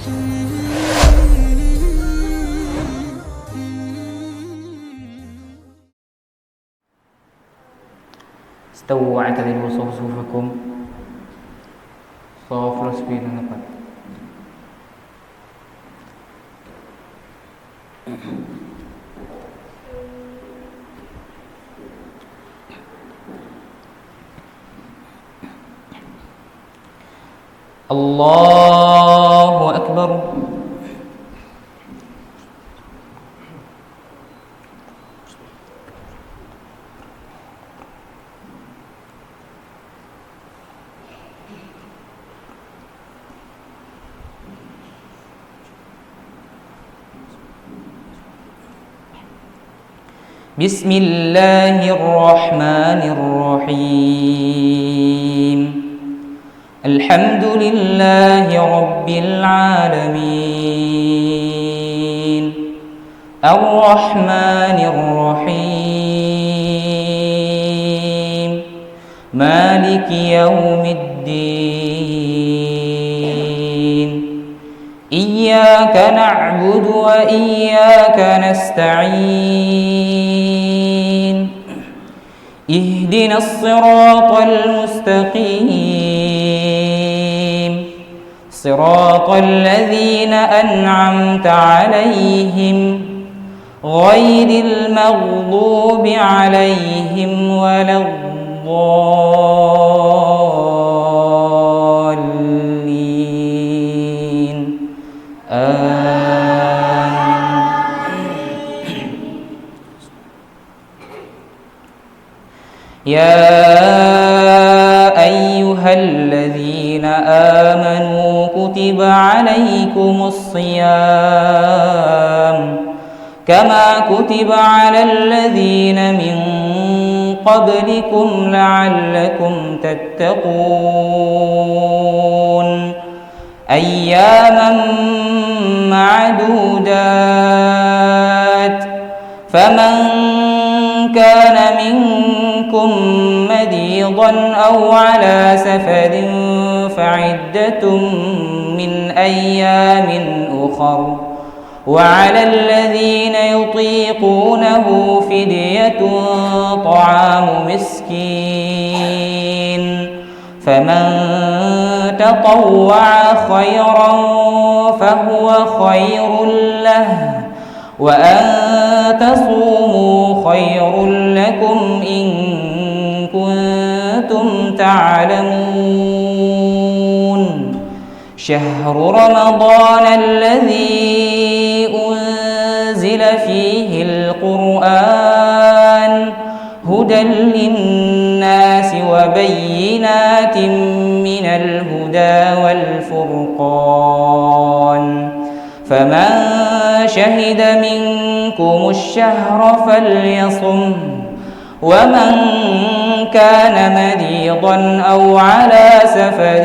استووا واعتدلوا صفوفكم. صاف resmi na dapat. Allahu Akbar. Bismillahir Rahmanir Rahim. Alhamdulillahi Rabbil Alamin. Ar-Rahmanir Rahim. Maliki Yawmiddin. Iyyaka na'budu wa iyyaka nasta'in. Ihdinas siratal mustaqim. Siratal ladzina an'amta 'alaihim ghairil maghdubi 'alaihim waladdallin. يا أيها الذين آمنوا كتب عليكم الصيام كما كتب على الذين من قبلكم لعلكم تتقون أياما معدودات فمن كان منكم مريضا أو على سفر فعدة من أيام أخر وعلى الذين يطيقونه فدية طعام مسكين فمن تطوع خيرا فهو خير له وأن تصوموا خير لكم إن كنتم تعلمون شهر رمضان الذي أنزل فيه القرآن هدى للناس وبينات من الهدى والفرقان فمن شهد منكم الشهر فليصم ومن كان مريضا أو على سفر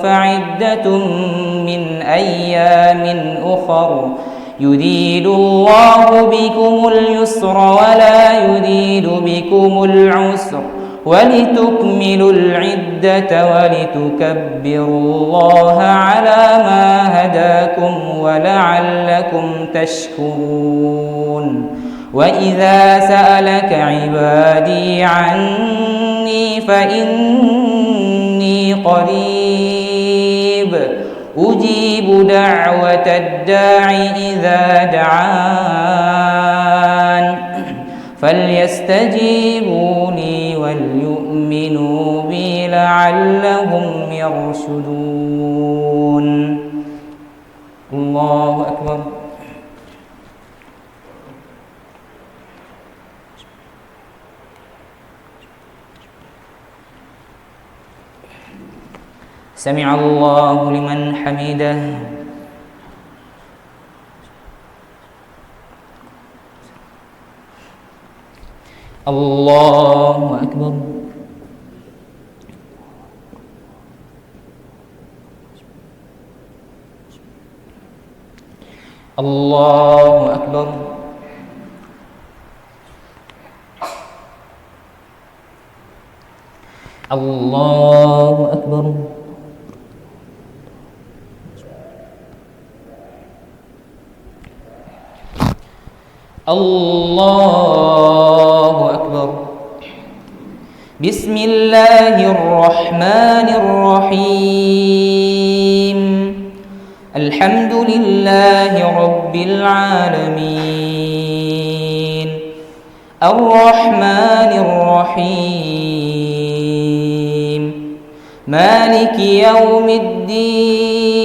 فعدة من أيام أخر يريد الله بكم اليسر ولا يريد بكم العسر ولتكملوا العدة ولتكبروا الله على ما هداكم ولعلكم تشكرون وإذا سألك عبادي عني فإني قريب أجيب دعوة الداع إذا دعان فليستجيبوا لي وليؤمنوا بي لعلهم يرشدون. الله أكبر. سمع الله لمن حمده. الله أكبر. الله أكبر. الله أكبر. الله أكبر. بسم الله الرحمن الرحيم. الحمد لله رب العالمين. الرحمن الرحيم. مالك يوم الدين.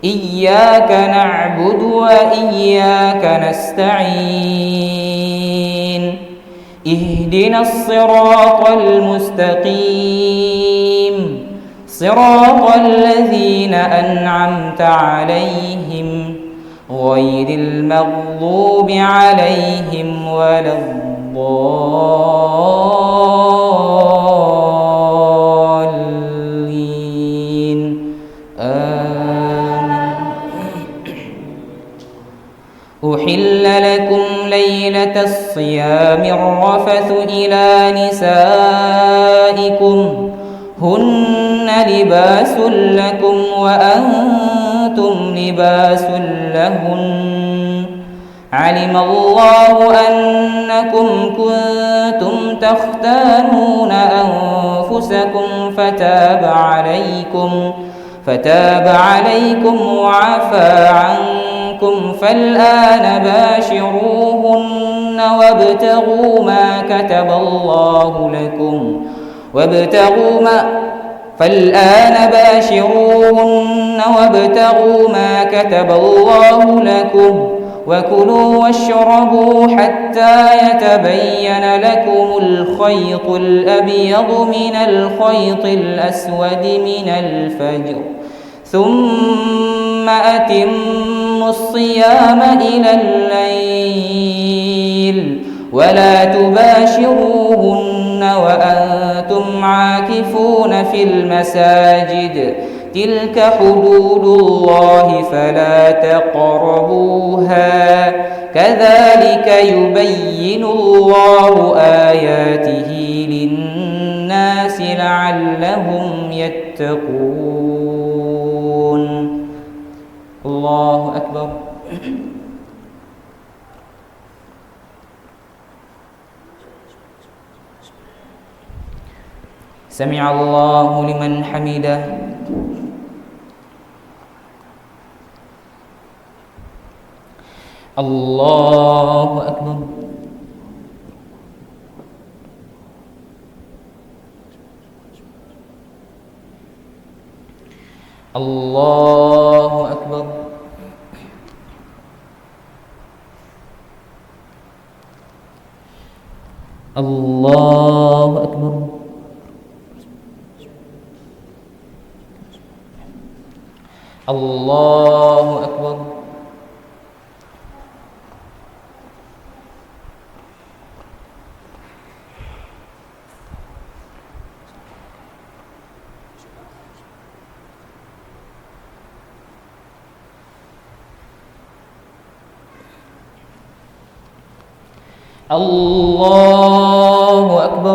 إياك نعبد وإياك نستعين. اهدنا الصراط المستقيم، صراط الذين أنعمت عليهم غير المغضوب عليهم ولا الضالين. آمين. أحل لكم ليلة الصيام الرفث إلى نسائكم هن لباس لكم وأنتم لباس لهن. علم الله أنكم كنتم تختانون أنفسكم فتاب عليكم وعفى عنكم، فالآن باشروهن وابتغوا ما كتب الله لكم وكلوا واشربوا حتى يتبين لكم الخيط الأبيض من الخيط الأسود من الفجر، ثم أتموا الصيام إلى الليل ولا تباشروهن وأنتم عاكفون في المساجد، تلك حدود الله فلا تقربوها، كذلك يبين الله آياته للناس لعلهم يتقون. الله أكبر. سمع الله لمن حمده. الله أكبر. الله أكبر. الله أكبر. الله أكبر. الله أكبر.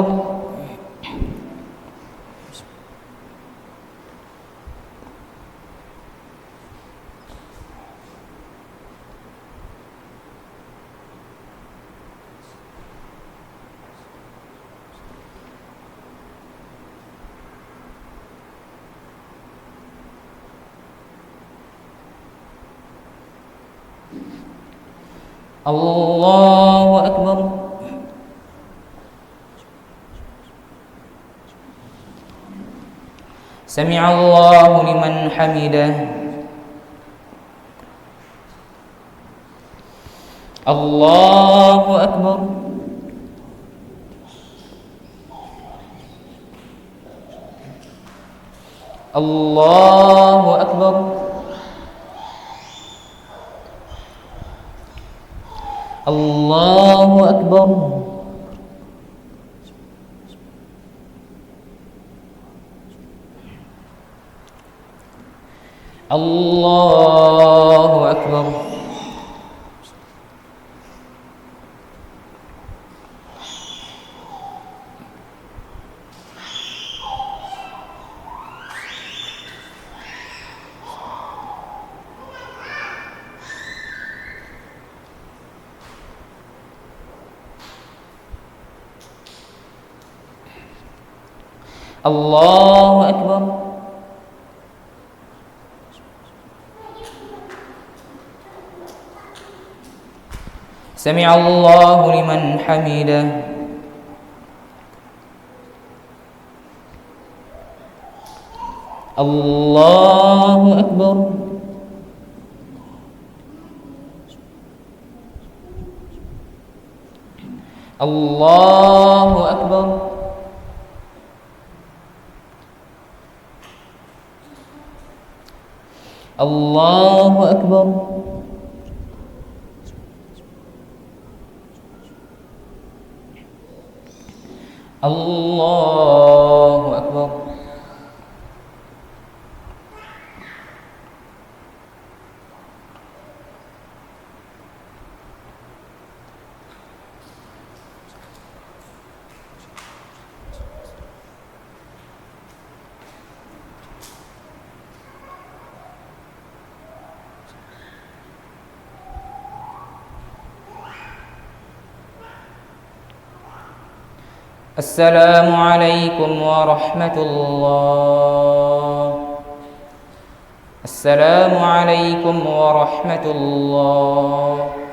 الله أكبر. سمع الله لمن حمده. الله أكبر. الله أكبر. الله أكبر. الله أكبر. الله أكبر. سمع الله لمن حمده. الله أكبر. الله أكبر. الله أكبر. الله أكبر. السلام عليكم ورحمة الله. السلام عليكم ورحمة الله.